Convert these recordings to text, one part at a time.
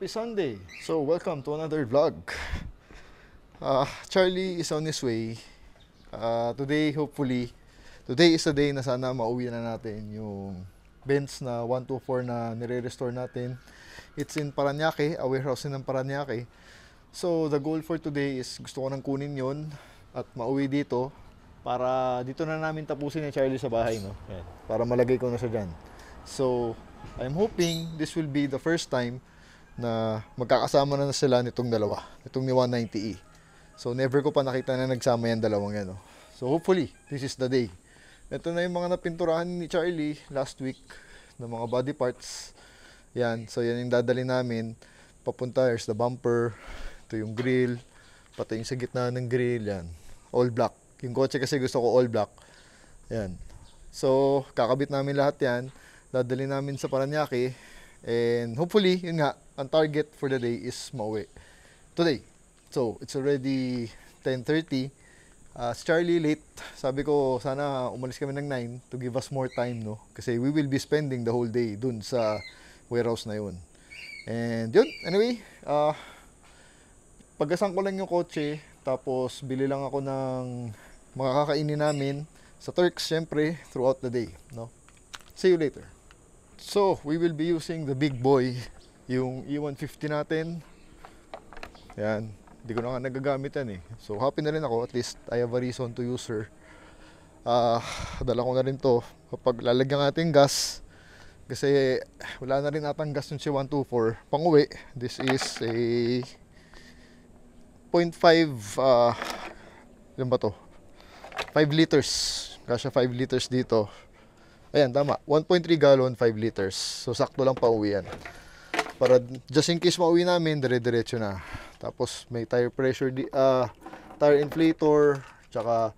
Happy Sunday! So, welcome to another vlog. Charlie is on his way. Today is the day na sana mauwi na natin yung Benz na 124 na nire-restore natin. It's in Parañaque, a warehouse ng Parañaque. So, the goal for today is gusto ko nang kunin yon at mauwi dito para dito na namin tapusin ni Charlie sa bahay, no? Yan, para malagay ko na siya dyan. So, I'm hoping this will be the first time na magkakasama na sila nitong dalawa, nitong ni 190E. So never ko pa nakita na nagsama yan dalawang yan. No? So hopefully, this is the day. Ito na yung mga napinturahan ni Charlie last week ng mga body parts. Yan, so yan yung dadali namin. Papunta, here's the bumper, ito yung grill, pati yung sa gitna ng grill, yan. All black. Yung kotse kasi gusto ko all black. Yan. So, kakabit namin lahat yan. Dadali namin sa Parañaque. And hopefully, yun nga, ang target for the day is mauwi today. So, it's already 10:30. Si Charlie late. Sabi ko, sana umalis kami ng 9 to give us more time, no? Kasi we will be spending the whole day dun sa warehouse na yun. And yun, anyway, paggasan ko lang yung kotse, tapos bili lang ako ng mga kakainin namin sa Turks, syempre, throughout the day, no? See you later. So, we will be using the big boy, yung E150 natin. Yan, hindi ko na nga nagagamit yan eh. So, happy na rin ako, at least I have a reason to use her. Dala ko na rin to kapag lalagyan natin gas. Kasi wala na rin atang gas yung C124. Pang-uwi, this is a 0.5, yun ba to? 5 liters. Kasya 5 liters dito. Ayan, tama. 1.3 gallon, 5 liters. So, sakto lang pa-uwi yan. Para just in case mauwi namin, dire-diretso na. Tapos, may tire pressure, tire inflator, tsaka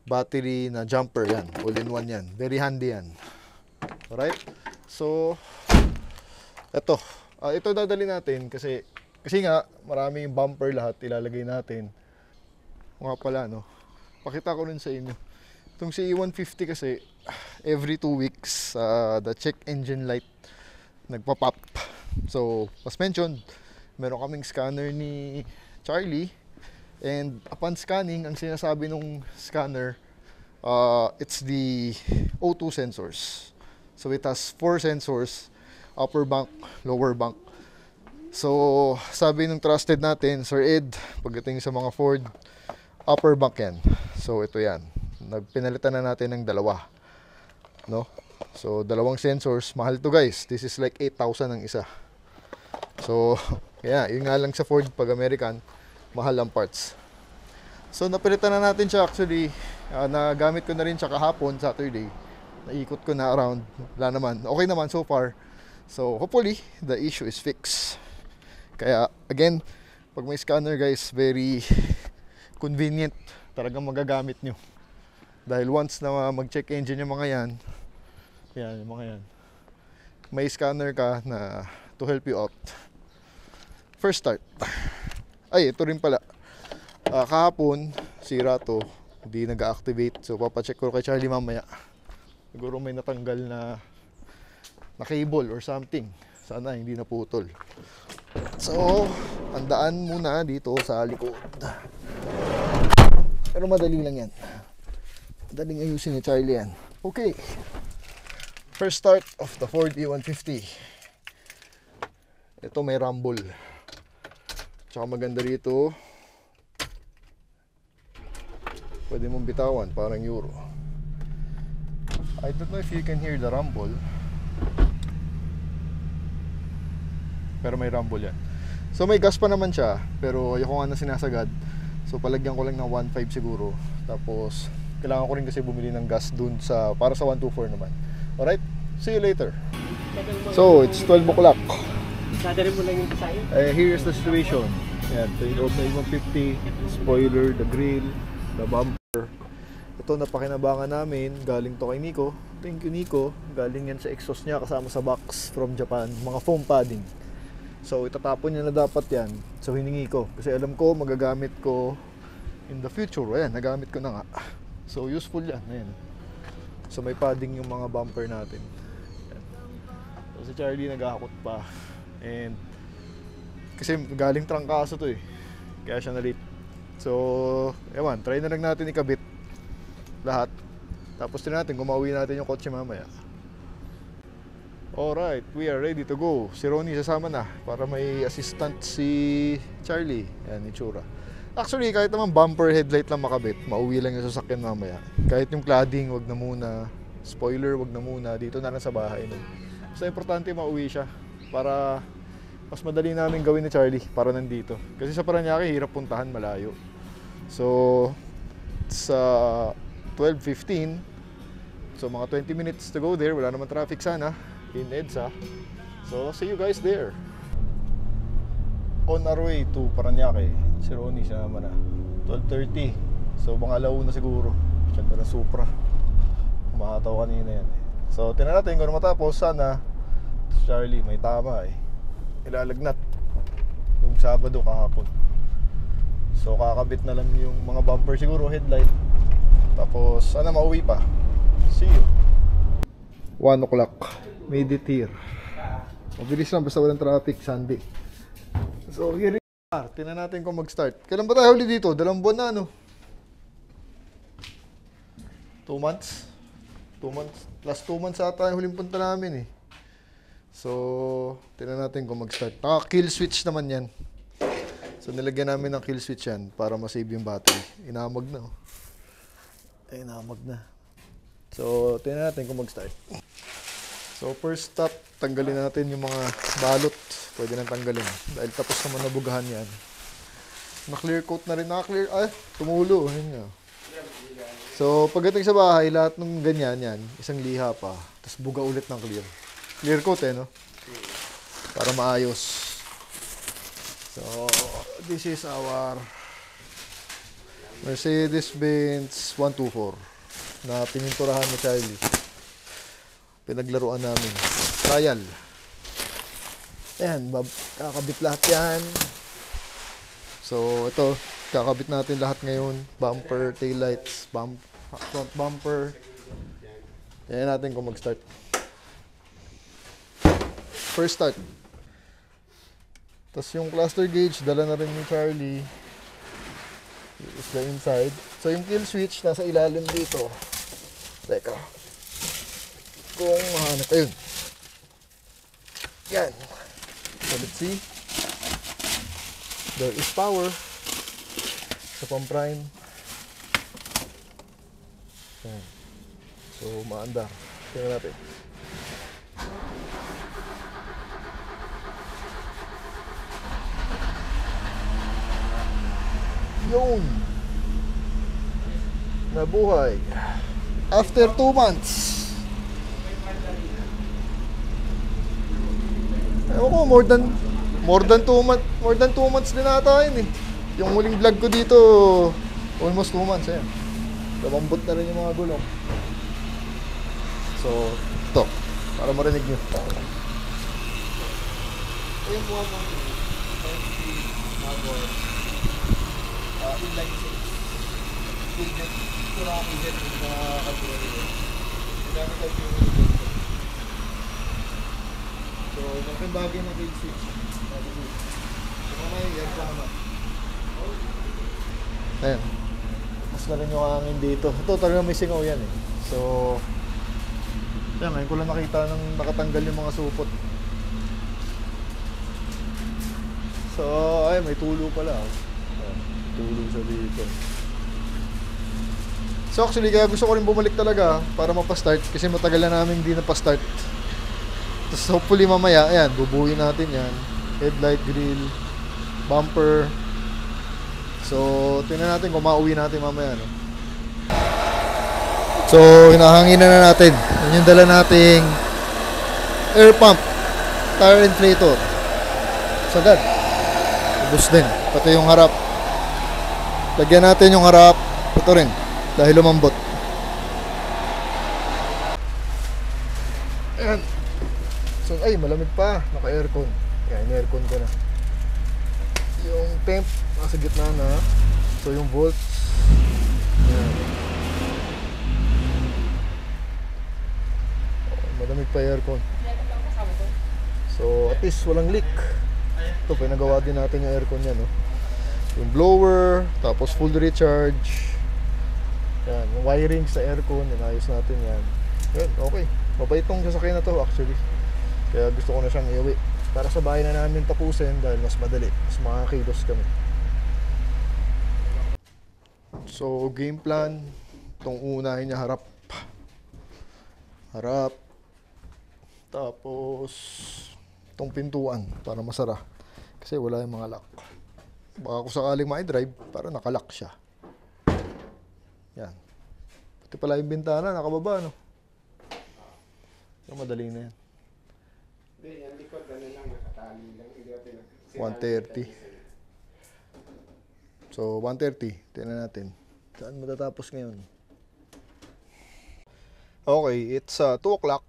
battery na jumper yan. All-in-one yan. Very handy yan. Alright? So, ito. Ito dadali natin kasi nga, maraming bumper lahat ilalagay natin. Nga pala, no? Pakita ko rin sa inyo. Itong si E150 kasi, every 2 weeks, the check engine light nagpa-pop. So, as mentioned, meron kaming scanner ni Charlie. And upon scanning, ang sinasabi nung scanner, it's the O2 sensors. So, it has 4 sensors, upper bank, lower bank. So, sabi nung trusted natin, Sir Ed, pagdating sa mga Ford, upper bank yan. So, ito yan. Pinalitan na natin ng dalawa. No? So, dalawang sensors. Mahal to guys. This is like 8,000 ang isa. So, yeah, yun nga lang sa Ford pag American, mahal ang parts. So, napilitan na natin siya actually. Nagamit ko na rin siya kahapon, Saturday. Naikot ko na around. Wala naman. Okay naman so far. So, hopefully, the issue is fixed. Kaya, again, pag may scanner guys, very convenient. Talagang magagamit nyo. Dahil once na mag-check engine yung mga yan, yung mga yan, may scanner ka na to help you out. First start. Ay, ito rin pala. Kahapon, sira to. Hindi nag-activate. So, papacheck ko kay Charlie mamaya. Siguro may natanggal na cable or something. Sana hindi naputol. So, tandaan muna dito sa likod. Pero madali lang yan. Madaling ayusin ni Charlie yan. Okay. First start of the Ford E150. Ito may rumble. Tsaka maganda rito. Pwede mong bitawan, parang Euro. I don't know if you can hear the rumble. Pero may rumble yan. So may gas pa naman siya. Pero ayoko nga na sinasagad. So palagyan ko lang ng 1.5 siguro. Tapos kailangan ko rin kasi bumili ng gas dun sa para sa 124 naman. Alright? See you later. So, it's 12 o'clock. Dadari mo lang yung kasayo. Here's the situation. Ayan, ito yung loob na 150, spoiler, the grill, the bumper. Ito napakinabangan namin, galing to kay Nico. Thank you Nico. Galing yan sa exhaust niya kasama sa box from Japan, mga foam padding. So itatapon niya na dapat yan. So hiningi ko kasi alam ko magagamit ko in the future. Ayan, nagamit ko na nga. So useful yan. Ayan. So may padding yung mga bumper natin. Ayan. So si Charlie naghahakot pa. And Kasi galing trangkaso to eh. Kaya siya na-late. So, ewan, try na lang natin ikabit lahat. Tapos din natin kung mauwi natin yung kotse mamaya. Alright, we are ready to go. Si Ronnie sasama na para may assistant si Charlie. Yan, itsura. Actually, kahit naman bumper headlight lang makabit, mauwi lang yung sasakyan mamaya. Kahit yung cladding, wag na muna. Spoiler, wag na muna. Dito na lang sa bahay. No? Basta importante mauwi siya para mas madali namin gawin ni Charlie para nandito. Kasi sa Parañaque, hirap puntahan, malayo. So, sa 12:15, so mga 20 minutes to go there. Wala naman traffic sana in EDSA. So, see you guys there. On our way to Parañaque. Si Ronnie siya naman na 12:30. So, mga alauna siguro. Ganda ng Supra. Kumahataw kanina yan. So, tingnan natin kung matapos. Sana Charlie, may tama eh. Ilalagnat nung Sabado kahapon. So, kakabit na lang yung mga bumper siguro, headlight. Tapos, sana mauwi pa. See you. 1 o'clock. Made it here. Mabilis lang basta walang traffic Sunday. So here we are. Tingnan natin kung mag-start. Kailan ba tayo huli dito? 2 buwan na ano? 2 months? 2 months? Last 2 months ata yung huling punta namin eh. So tingnan natin kung mag-start. Naka-kill switch naman yan. So nilagyan namin ng kill switch yan para ma-save yung battery. Inamag na oh. Inamag na. So tingnan natin kung mag-start. So first stop, tanggalin natin yung mga balot. Pwede nang tanggalin. Dahil tapos naman nabugahan yan. Na-clear coat na rin. Naka-clear. Ay, tumulo. Ayun nga. So pagdating sa bahay, lahat ng ganyan yan. Isang liha pa. Tapos buga ulit ng clear. Clear coat eh, no? Para maayos. So, this is our Mercedes-Benz 124 na pininturahan ni Charlie. Pinaglaruan namin. Trial. Ayan, kakabit lahat yan. So, ito, kakabit natin lahat ngayon. Bumper, taillights, front bumper. Ayan natin kung mag-start. First start. Tapos yung cluster gauge, dala na rin ni Charlie. Is the inside. So, yung kill switch, nasa ilalim dito. Teka. Kung mahanap, ayun. Yan. So let's see. There is power. Sa pang prime. Yan. So maandar. Tingnan natin. Yun. Nabuhay. After 2 months. Ewan ko, more than 2 months din ata yun eh. Yung huling vlog ko dito, almost 2 months eh. Lumambot na rin yung mga gulong. So, ito, para marinig nyo. Ayun po ang inline sales. Tignan, kuraki din yung mga kalkulari din. Kailangan tayo yung so, malaking bagay na kill switch. So, mamaya, yan pa naman. Ayan. Mas na rin yung hangin dito. Ito talaga may singaw yan eh. So, yan, ngayon ko lang nakita nang nakatanggal yung mga supot. So, ay, may tulo pala. Ayan, tulo sa dito. So, actually, kaya gusto ko rin bumalik talaga para mapastart. Kasi matagal na namin hindi napastart. Tapos hopefully mamaya, ayan, bubuhin natin yan. Headlight, grill, bumper. So, tingnan natin kung mauwi natin mamaya, no? So, hinahanginan na natin. Yan yung dala nating air pump, tire inflator. Sagad. Ubus din. Pati yung harap. Lagyan natin yung harap. Ito rin. Dahil lumambot. Ayan. So, ay, malamig pa. Naka-aircon. Yan, aircon ko na. Yung temp, nasa gitna na. So, yung volts. Yan. Oh, malamig pa aircon. So, at least walang leak. Ito, pinagawa din natin yung aircon niya, no? Yung blower, tapos full recharge. Yan, yung wiring sa aircon, inayos natin yan. Yan, okay. Mabait tong sasakyan na to actually. Kaya gusto ko na siyang iuwi. Para sa bahay na namin tapusin dahil mas madali. Mas makakilos kami. So, game plan. Itong unahin niya harap. Harap. Tapos, itong pintuan para masara. Kasi wala yung mga lock. Baka kung sakaling ma-drive, para nakalock siya. Yan. Pati pala yung bintana, nakababa, no? So, madali na yan. Hindi, yung likod, ano lang, nakatali lang. 130. So, 130. Tingnan natin. Saan matatapos ngayon? Okay, it's 2 o'clock.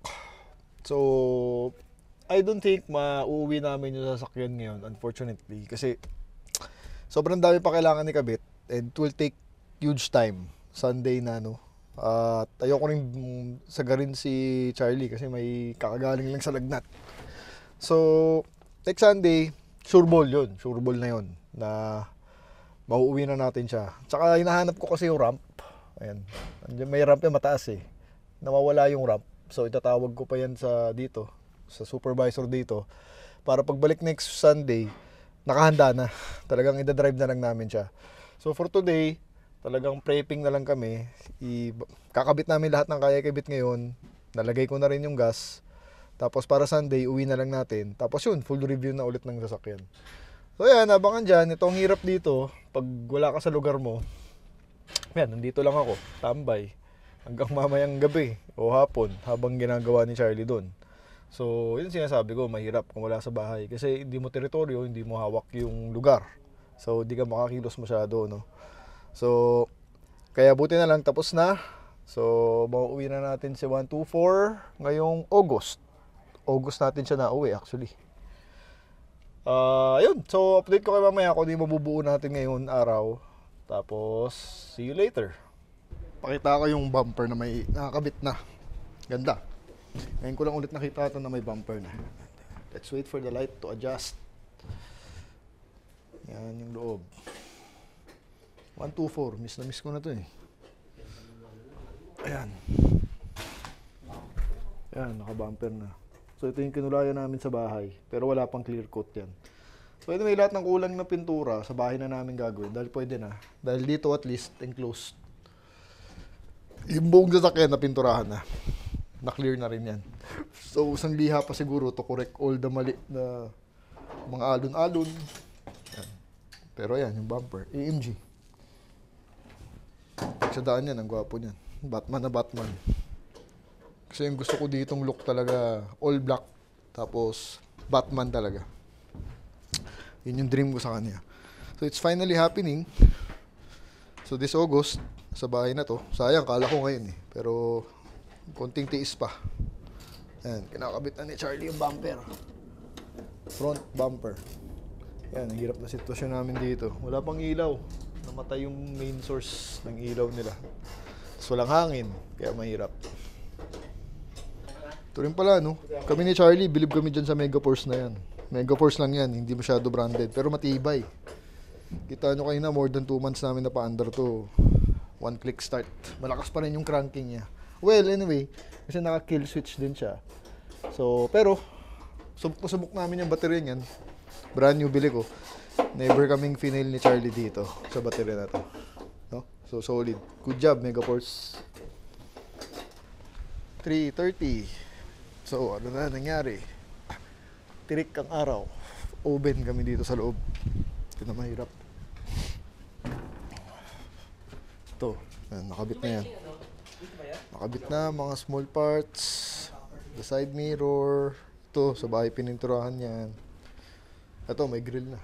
So, I don't think mauuwi namin yung sasakyan ngayon, unfortunately. Kasi, sobrang dami pa kailangan ikabit. And it will take huge time. Sunday na, no? At ayoko rin sagarin si Charlie kasi may kakagaling lang sa lagnat. So, next Sunday, sure ball yun. Sure ball na yun. Na mauuwi na natin siya. Tsaka hinahanap ko kasi yung ramp. Ayan. May ramp yan mataas eh. Nawawala yung ramp. So, itatawag ko pa yan sa dito. Sa supervisor dito. Para pagbalik next Sunday, nakahanda na. Talagang idadrive na lang namin siya. So, for today, talagang prepping na lang kami. Kakabit namin lahat ng kaya kabit ngayon. Nalagay ko na rin yung gas. Tapos para Sunday, uwi na lang natin. Tapos yun, full review na ulit ng sasakyan. So yan, abangan dyan. Ito ang hirap dito. Pag wala ka sa lugar mo, yan, nandito lang ako. Tambay. Hanggang mamayang gabi o hapon habang ginagawa ni Charlie doon. So, yun sinasabi ko, mahirap kung wala sa bahay. Kasi hindi mo teritoryo, hindi mo hawak yung lugar. So, hindi ka makakilos masyado, no? So, kaya buti na lang tapos na. So, mauuwi na natin si 124 ngayong August. August natin siya nauwi actually. Yun. So, update ko kayo mamaya kung di mabubuo natin ngayon araw. Tapos, see you later. Pakita ko yung bumper na may nakakabit na. Ganda. Ngayon ko lang ulit nakita ito na may bumper na. Let's wait for the light to adjust. Yan yung loob. 124, miss na miss ko na to eh. Ayan. Ayan, naka-bumper na. So ito yung kinulayan namin sa bahay. Pero wala pang clear coat yan. So anyway, lahat ng kulang na pintura sa bahay na namin gagawin. Dahil pwede na. Dahil dito at least enclosed. Yung buong sasakyan na pinturahan na. Na-clear na rin yan. So isang liha pa siguro to correct all the mali na mga alon-alon. Yan. Pero yan, yung bumper. AMG. Sa daan yan, ang gwapo niyan. Batman na Batman. Kasi yung gusto ko ditong look talaga, all black. Tapos, Batman talaga. Yun yung dream ko sa kanya. So, it's finally happening. So, this August, sa bahay na to. Sayang, kala ko ngayon eh. Pero, konting tiis pa. Ayan, kinakabit na ni Charlie yung bumper. Front bumper. Ayan, ang hirap na sitwasyon namin dito. Wala pang ilaw. Namatay yung main source ng ilaw nila. Tapos walang hangin, kaya mahirap. Ito rin pala, no? Kami ni Charlie, bilib kami dyan sa Megaforce na yan. Megaforce lang yan, hindi masyado branded, pero matibay. Kita nyo kayo na, more than 2 months namin na pa-under to. 1 click start. Malakas pa rin yung cranking niya. Well, anyway, kasi naka-kill switch din siya. So, pero, subok namin yung battery niyan. Brand new bili ko. Never kaming finail ni Charlie dito sa battery na to. No? So, solid. Good job, Megaforce. 3:30. So, ano na nangyari? Tirik ang araw. Oven kami dito sa loob. Ito na mahirap. Ito. Nakabit na yan. Nakabit na mga small parts. The side mirror. Ito, sa bahay pininturahan yan. Ito, may grill na.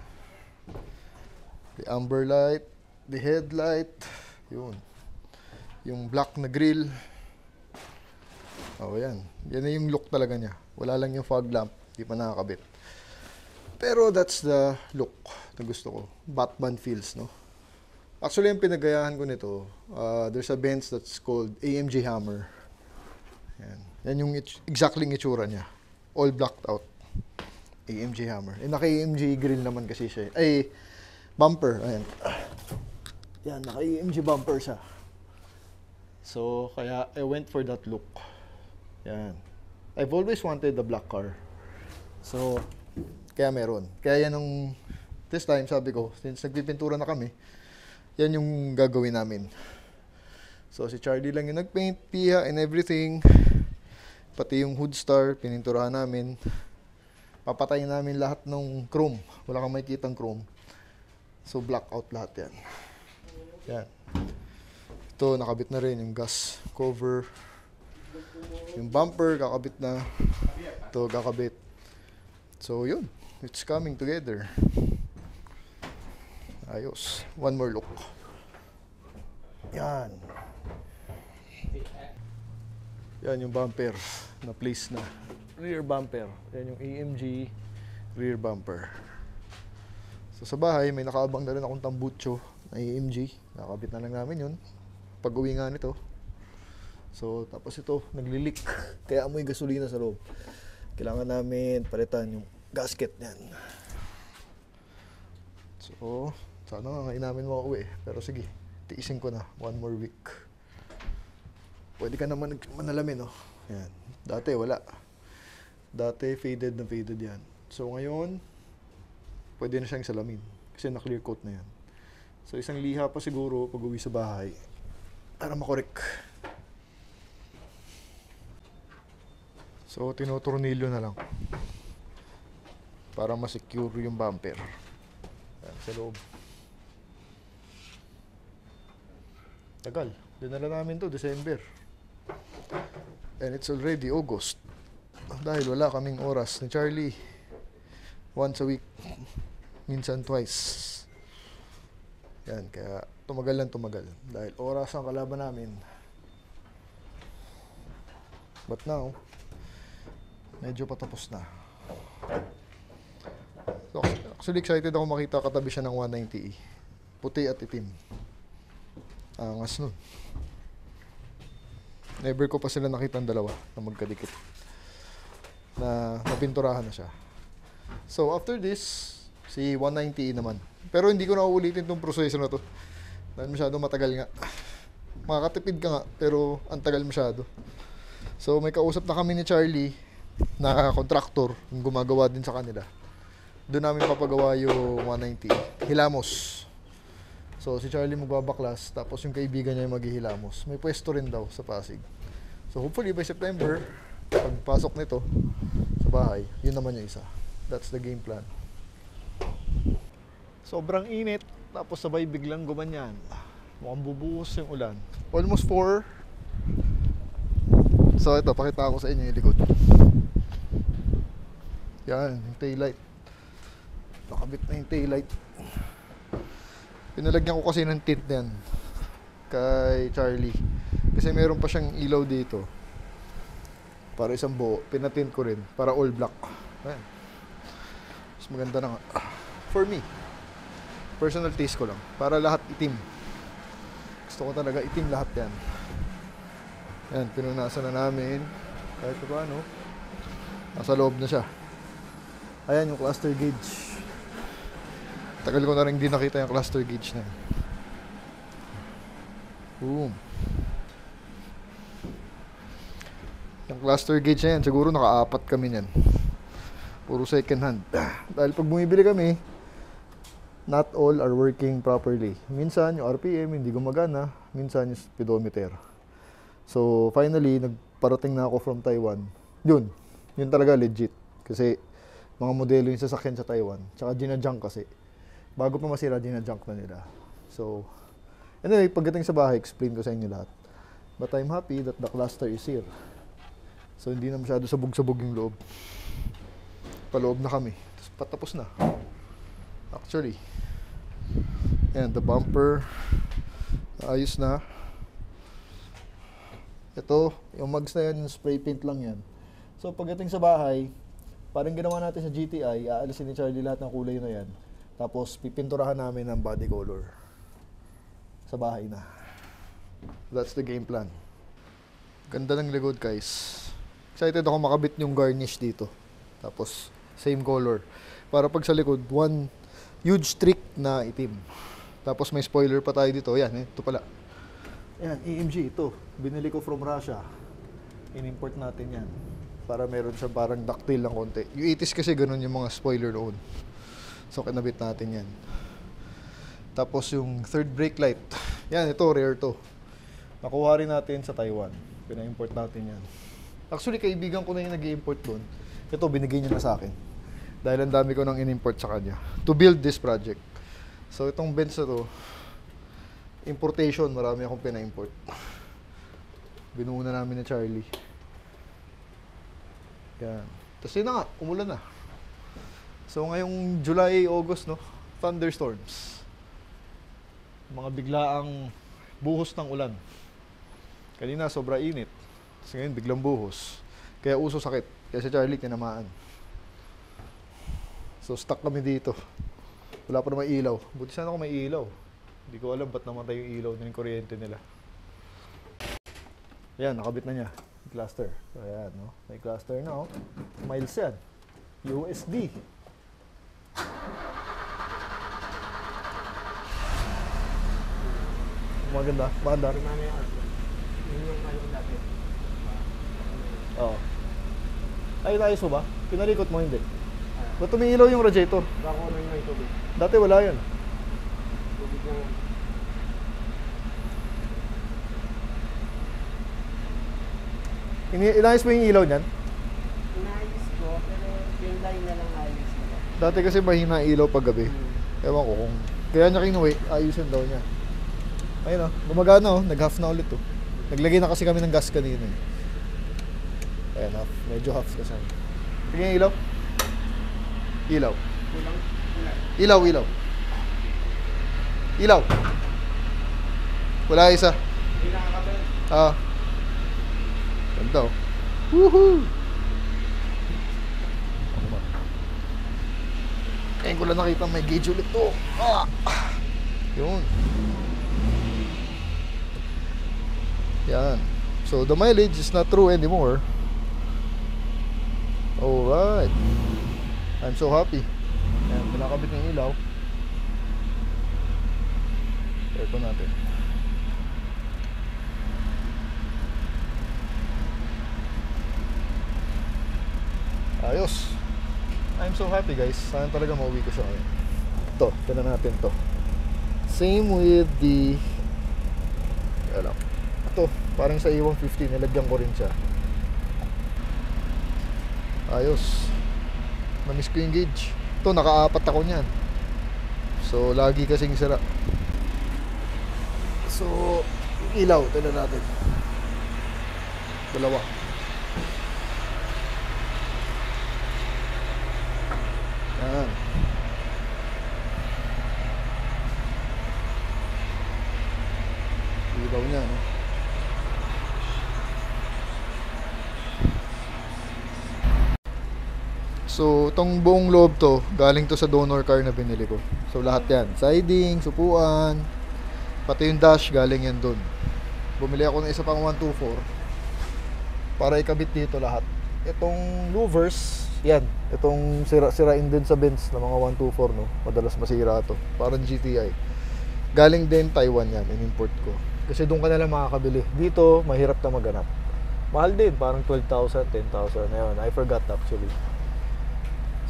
The amber light, the headlight, yun. Yung black na grill. Oh, yan. Yan na yung look talaga niya. Wala lang yung fog lamp, di pa nakakabit. Pero that's the look na gusto ko. Batman feels, no? Actually, yung pinagayahan ko nito, there's a Benz that's called AMG Hammer. Yan. Yan yung exactly yung itsura niya. All blacked out. AMG hammer. Eh, naka-AMG grill naman kasi siya. Ay, bumper. Ayan. Yan, naka-AMG bumper siya. So, kaya I went for that look. Yan. I've always wanted the black car. So, kaya meron. Kaya yan nung this time, sabi ko, since nagpipintura na kami, yan yung gagawin namin. So, si Charlie lang yung nagpaint, piha, and everything. Pati yung hood star, pininturahan namin. Papatayin namin lahat ng chrome. Wala kang makikitang chrome. So, black out lahat yan. Yan. Ito, nakabit na rin yung gas cover. Yung bumper, kakabit na. Ito, kakabit. So, yun. It's coming together. Ayos. One more look. Yan. Yan yung bumper na place na. Rear bumper. Yan yung AMG rear bumper. So, sa bahay, may nakaabang na rin akong tambucho na AMG. Nakabit na lang namin yun. Pag-uwi nga nito. So, tapos ito, naglilik. Kaya amoy gasolina sa loob. Kailangan namin palitan yung gasket niyan. So, sana nga ngayon namin makauwi. Pero sige, tiisin ko na. One more week. Pwede ka naman manalamin, oh. Yan. Dati, wala. Dati, faded na faded yan. So, ngayon, pwede na siyang salamin. Kasi na-clear coat na yan. So, isang liha pa siguro pag uwi sa bahay. Para makorek. So, tinutornilyo na lang. Para ma-secure yung bumper. Yan, sa loob. Tagal. Dinala namin to, December. And it's already August. Dahil wala kaming oras ni Charlie. Once a week. Minsan twice. Yan, kaya tumagal lang tumagal. Dahil oras ang kalaban namin. But now, medyo patapos na. So, actually excited ako makita katabi siya ng 190E. Puti at itim. Angas nun. Never ko pa sila nakita ang dalawa na magkadikit. Na napinturahan na siya. So, after this, si 190E naman. Pero hindi ko na uulitin itong proseso na to. Dahil masyado matagal nga. Makakatipid ka nga, pero ang tagal masyado. So, may kausap na kami ni Charlie na contractor, yung gumagawa din sa kanila. Doon namin papagawa yung 190. Hilamos. So, si Charlie magbabaklas, tapos yung kaibigan niya yung maghihilamos. May pwesto rin daw sa Pasig. So, hopefully by September, pagpasok nito sa bahay, yun naman yung isa. That's the game plan. Sobrang init, tapos sabay biglang gumanyan. Mukhang bubuhos yung ulan. Almost 4. So, ito, pakita ko sa inyo yung likod. Yan, yung taillight. Nakabit na yung taillight. Pinalagyan ko kasi ng tint yan kay Charlie. Kasi meron pa siyang ilaw dito. Para isang buo. Pinatint ko rin. Para all black. Ayan. Mas maganda na nga. For me. Personal taste ko lang. Para lahat itim. Gusto ko talaga itim lahat yan. Ayan, pinunasan na namin. Kahit pa paano. Nasa loob na siya. Ayan yung cluster gauge. Tagal ko na rin hindi nakita yung cluster gauge na. Boom. Yung cluster gauge na yan, siguro naka-4 kami niyan. Puro second hand. Dahil pag bumibili kami, not all are working properly. Minsan yung RPM hindi gumagana, minsan yung speedometer. So finally, nagparating na ako from Taiwan. Yun talaga legit. Kasi mga modelo yung sasakyan sa Taiwan. Tsaka ginajunk kasi. Bago pa masira, ginajunk na nila. So, anyway, pagdating sa bahay, explain ko sa inyo lahat. But I'm happy that the cluster is here. So, hindi na masyado sabog-sabog yung loob. Paloob na kami. Tapos patapos na. Actually. And the bumper. Ayos na. Ito, yung mugs na yan, yung spray paint lang yan. So, pagdating sa bahay, parang ginawa natin sa GTI, aalisin ni Charlie lahat ng kulay na yan. Tapos, pipinturahan namin ng body color. Sa bahay na. That's the game plan. Ganda ng likod, guys. Excited ako makabit yung garnish dito. Tapos, Same color. Para pag sa likod, one huge streak na itim. Tapos may spoiler pa tayo dito. Yan, ito pala. Yan, AMG ito. Binili ko from Russia. In-import natin yan. Para meron siya parang ducktail lang konti. Yung 80s kasi ganun yung mga spoiler noon. So kinabit natin yan. Tapos yung third brake light. Yan, ito, rare to. Nakuha rin natin sa Taiwan. Pina-import natin yan. Actually, kaibigan ko na yung nag-i-import doon. Ito, binigay niya na sa akin. Dahil ang dami ko nang in-import sa kanya. To build this project. So, itong Benz na to, importation, marami akong pina-import. Binuo na namin ni Charlie. Yan. Tapos yun na nga, umulan na. So, ngayong July, August, no? Thunderstorms. Mga biglaang buhos ng ulan. Kanina, sobra init. Tapos ngayon, biglang buhos. Kaya uso sakit. Kaya si Charlie, tinamaan. So, stuck kami dito. Wala pa naman ilaw. Buti sana kung may ilaw. Hindi ko alam ba't namatay yung ilaw na yung kuryente nila. Ayan, nakabit na niya. Cluster. So, ayan, no? May cluster na, oh. Miles yan. USD. Maganda. Bandar. Yun yung ano dati. Oo. Ay, ayos mo ba? Pinalikot mo, hindi. Ba't tumiilaw yung radiator? Bako na yung tubig. Dati wala yan. Tubig na. Inayos mo yung ilaw niyan? Inayos ko, pero yung line na lang ayos nila. Dati kasi mahina ilaw pag gabi. Ewan ko kung... Kaya niya kinuwi, ayusin daw niya. Ayun oh, gumagana oh, nag-half na ulit oh. Naglagay na kasi kami ng gas kanina eh. Ayan, half. Medyo half kasi. Tingnan yung ilaw. Ilaw. Kulang? Kulang. Ilaw, ilaw. Ilaw. Wala isa. Hindi nakakabal. Ah. Ganda oh. Woohoo! Ano ba? Ngayon ko lang nakita may gauge ulit to. Ah! Yun. Yan. So the mileage is not true anymore. Alright. I'm so happy. Ayan, pinakabit ng ilaw. Aircon natin. Ayos. I'm so happy guys. Sana talaga mauwi ko siya ngayon. Ito, tignan natin to. Same with the... Alam. Ito, parang sa A150, nilagyan ko rin siya. Ayos. Namiss ko yung gauge. Ito, nakaapat ako niyan. So, lagi kasing sira. So, ilaw, tignan natin. Dalawa. Yan. Ilaw niya, no? So, itong buong loob to, galing to sa donor car na binili ko. So, lahat yan. Siding, supuan, pati yung dash, galing yan dun. Bumili ako ng isa pang 124 para ikabit dito lahat. Itong louvers, yan. Itong sirain din sa Benz na mga 124, no? Madalas masira to. Parang GTI. Galing din Taiwan yan, in-import ko. Kasi doon ka nalang makakabili. Dito, mahirap na maganap. Mahal din, parang 12,000, 10,000. Ayun, I forgot actually.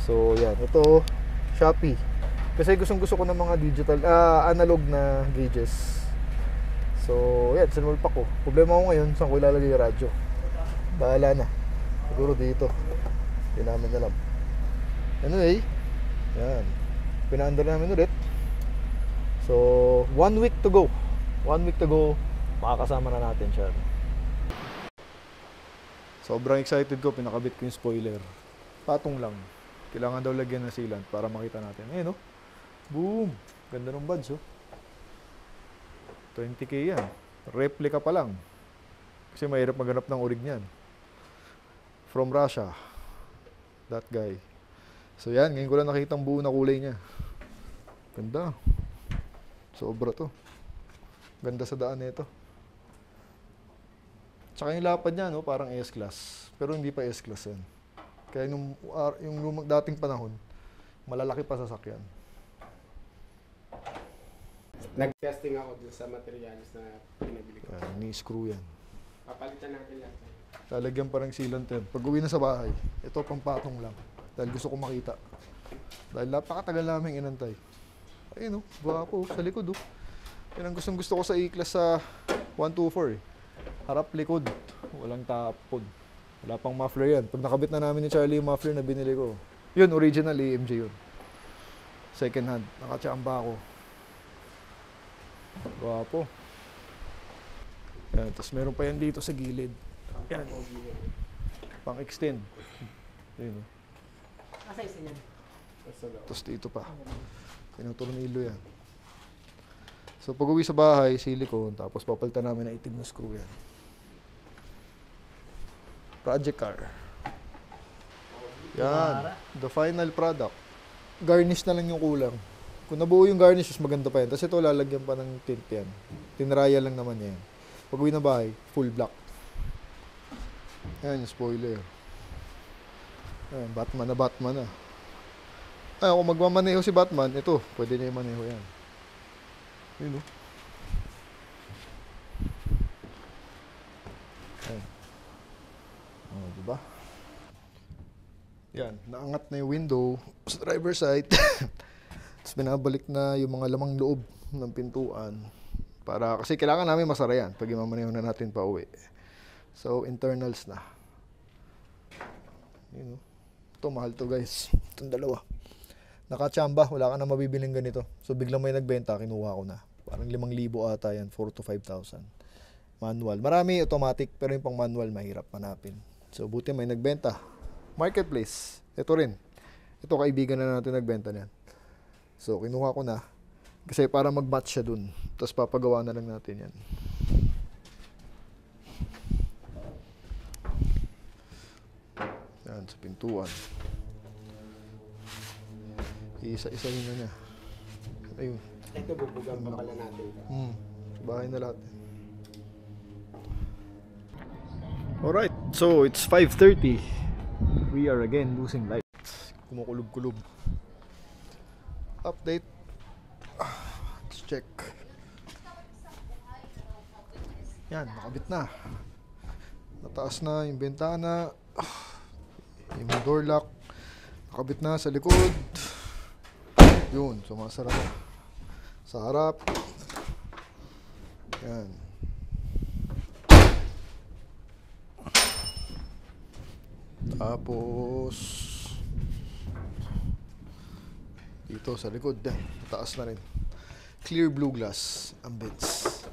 So, yan. Ito, Shopee. Kasi gusto ko ng mga digital, analog na gauges. So, yan. Sinulpak ko. Problema ko ngayon, saan ko ilalagay yung radyo? Bahala na. Siguro dito. Hindi namin alam. Anyway, yan. Pinaandar namin ulit. So, 1 week to go. 1 week to go, makakasama na natin siya. Sobrang excited ko, pinakabit ko yung spoiler. Patong lang. Kailangan daw lagyan ng sealant para makita natin. Ayun, no? Boom! Ganda ng buds, oh. 20k yan. Replica pa lang. Kasi mahirap maghanap ng orig niyan. From Russia. That guy. So yan, ngayon ko lang nakita ang buo na kulay niya. Ganda. Sobra to. Ganda sa daan nito. Tsaka yung lapad niya, no? Parang S-Class. Pero hindi pa S-Class yan. Kaya yung lumang dating panahon, malalaki pa sasakyan. Nag-testing ako dun sa materials na pinabili ko. Yan, ni-screw yan. Papalitan natin lahat. Lalagyan parang sealant yan. Pag uwi na sa bahay, ito pampatong lang. Dahil gusto ko makita. Dahil napakatagal namin inantay. Ayun o, gwapo sa likod o. Yan ang gusto ko sa E-Class sa 124 eh. Harap likod, walang tapod. Wala pang muffler yan. Pag nakabit na namin ni Charlie yung muffler na binili ko. Yun, original AMG yun. Second hand, nakachamba ako. Gwapo. Yan, tapos meron pa yan dito sa gilid. Yan. Pang-extend. Ayun o. Asa isa yan? Tapos dito pa. Tinuturnilo yan. So pag uwi sa bahay, silicone, tapos papalitan namin na itim na screw yan. Project car. Yan. The final product. Garnish na lang yung kulang. Kung nabuo yung garnish, mas maganda pa yan. Tapos ito, lalagyan pa ng tint yan. Tinraya lang naman yan. Pag uwi na bahay, full black. Yan yung spoiler. Yan, Batman na. Ay, kung magmamaneho si Batman, ito, pwede na yung maneho yan. Yun o. Ayan. O, diba? Yan, naangat na yung window sa driver side. Tapos binabalik na yung mga lamang loob ng pintuan. Kasi kailangan namin masara yan pag imamaneho na natin pa uwi. So, internals na. Yun o. Ito, mahal to guys. Itong dalawa. Nakachamba, wala ka na mabibiling ganito. So biglang may nagbenta, kinuha ko na. Parang 5,000 ata yan, 4,000 to 5,000. Manual. Marami automatic, pero yung pang manual mahirap manapin. So buti may nagbenta. Marketplace, ito rin. Ito kaibigan na natin nagbenta niyan. So kinuha ko na. Kasi para mag-match siya dun. Tapos papagawa na lang natin yan. Yan, sa pintuan. Isa-isahin na niya. Ayun. Ito, bubugan pa pala natin. Sa bahay na lahat. Alright, so it's 5:30. We are again losing light. Kumukulub-kulub. Update. Let's check. Yan, nakabit na. Nataas na yung bintana. Yung door lock. Nakabit na sa likod. Yun, sumasara na. Sa harap. Yan. Tapos dito sa likod yan. Taas na rin. Clear blue glass ang beds.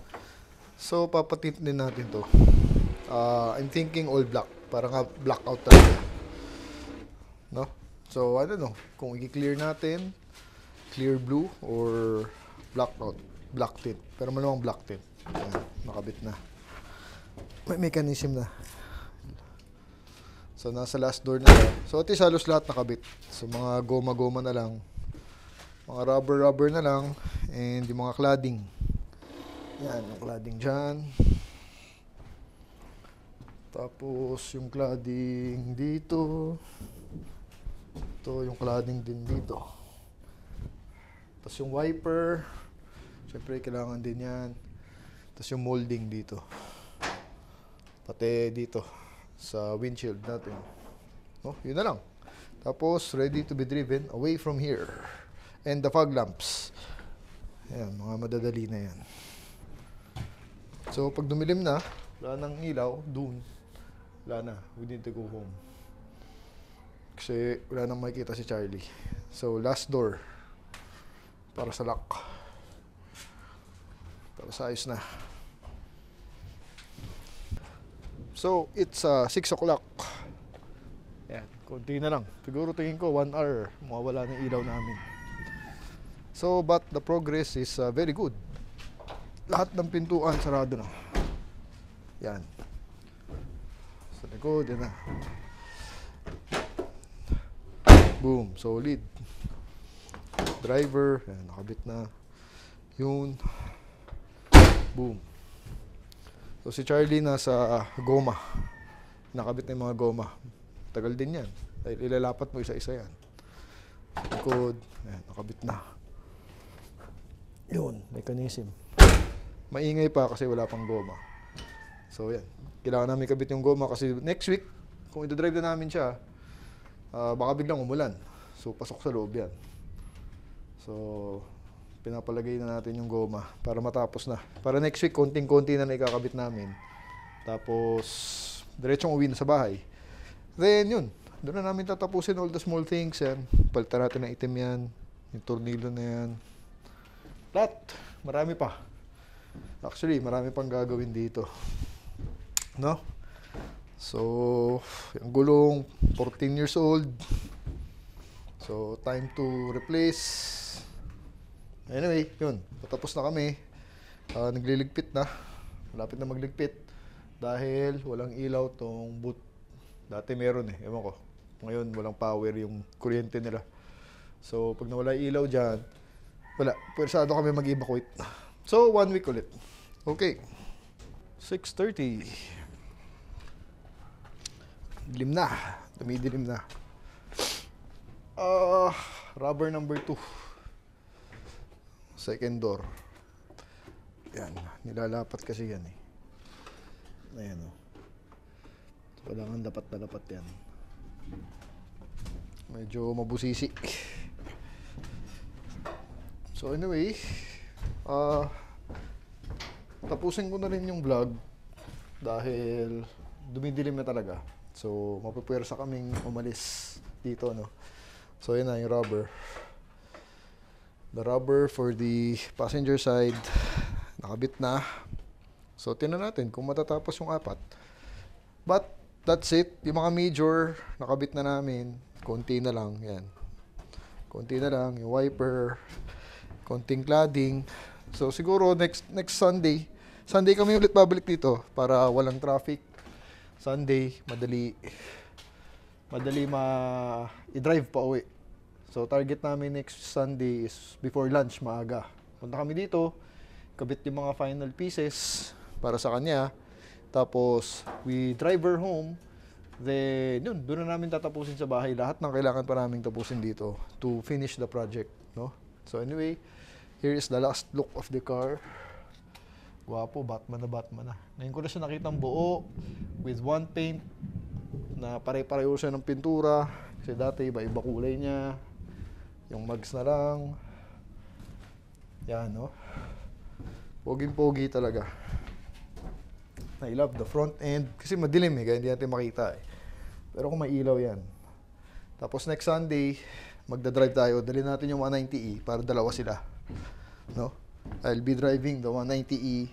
So, papatint din natin to. I'm thinking all black. Para nga blackout talaga. No? So, I don't know. Kung i-clear natin, clear blue or blackout, black tint. Pero malamang black tint. Ayan, nakabit na. May mechanism na. So, nasa last door na lang. So, at least halos lahat nakabit. So, mga goma-goma na lang. Mga rubber-rubber na lang. And yung mga cladding. Yan, yung cladding dyan. Tapos, yung cladding dito. Ito, yung cladding din dito. Tapos yung wiper. Siyempre, kailangan din yan. Tapos yung molding dito. Pati dito. Sa windshield natin. Oh, yun na lang. Tapos, ready to be driven away from here. And the fog lamps. Ayan, mga madadali na yan. So, pag dumilim na, wala nang ilaw, dun. Wala na. We need to go home. Kasi wala nang makikita si Charlie. So, last door. Para sa lock. Para sa ayos na. So, it's 6 o'clock. Yan, konti na lang. Siguro tingin ko 1 hour. Mawawala ng ilaw namin. So, but the progress is very good. Lahat ng pintuan sarado na. Yan. Sa likod, yan na. Boom, solid. Driver, yan, nakabit na. Yun. Boom. So si Charlie nasa goma. Nakabit na yung mga goma. Tagal din yan. Dahil ilalapat mo isa-isa yan. Likod. Ayan, nakabit na. Yun, mechanism. Maingay pa kasi wala pang goma. So yan, kailangan namin kabit yung goma kasi next week, kung ito-drive na namin siya, baka biglang umulan. So pasok sa loob yan. So pinapalagay na natin yung goma para matapos na. Para next week, konting-konti na ikakabit namin. Tapos diretsong uwi na sa bahay. Then yun, doon na namin tatapusin all the small things yan. Palitan natin ng itim yan, yung tornilyo na yan. Lahat, marami pa. Actually, marami pang gagawin dito. No? So, yung gulong, 14 years old. So, time to replace. Anyway, yun. Patapos na kami. Nagliligpit na. Malapit na magligpit. Dahil walang ilaw tong boot. Dati meron eh. Ewan ko. Ngayon, walang power yung kuryente nila. So, pag nawala ilaw dyan, wala. Pwersado kami mag-evacuate. So, 1 week ulit. Okay. 6:30. Dilim na. Dumidilim na. Rubber number 2. Second door. Yan. Nilalapat kasi yan eh. Ayan o. Kailangan dapat na dapat yan. Medyo mabusisi. So anyway, tapusin ko na rin yung vlog dahil dumidilim na talaga. So mapupwersa kaming umalis dito, no. So yun na yung rubber. The rubber for the passenger side nakabit na. So tingnan natin kung matatapos yung 4. But that's it. Yung mga major nakabit na namin. Konti na lang, yan. Konti na lang yung wiper, konting cladding. So siguro next Sunday kami ulit babalik dito para walang traffic. Sunday, madali i-drive pa uwi. So target namin next Sunday is before lunch, maaga. Punta kami dito, kabit yung mga final pieces para sa kanya. Tapos we drive her home. Then yun, doon na namin tatapusin sa bahay lahat ng kailangan pa naming tapusin dito to finish the project, no? So anyway, here is the last look of the car. Guwapo, Batman na. Ngayon ko na siya nakitang buo with one paint na pare-pareho siya ng pintura. Kasi dati iba-iba kulay niya. Yung mags na lang. Yan, no? Poging-pogi talaga. I love the front end. Kasi madilim eh, kaya hindi natin makita eh. Pero kung may ilaw yan. Tapos next Sunday, magdadrive tayo. Dali natin yung 190E para dalawa sila. No? I'll be driving the 190E.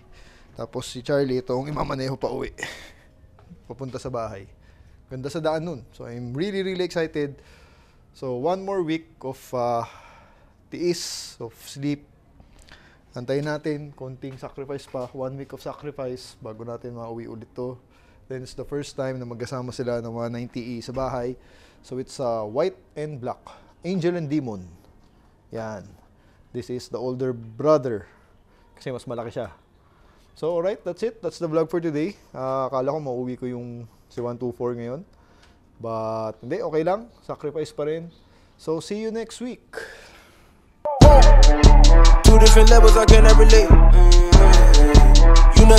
Tapos si Charlie, itong imamaneho pa uwi. Papunta sa bahay. Ganda sa daan nun. So I'm really excited. So 1 more week of tiis, of sleep. Antayin natin, konting sacrifice pa. 1 week of sacrifice bago natin mauwi ulit to. Then it's the first time na magkasama sila ng 190E sa bahay. So it's white and black. Angel and Demon. Yan. This is the older brother. Kasi mas malaki siya. So alright, that's it. That's the vlog for today. Akala ko mauwi ko yung si 124 ngayon. But hindi, okay lang. Sacrifice pa rin. So see you next week. 2 different levels I cannot relate.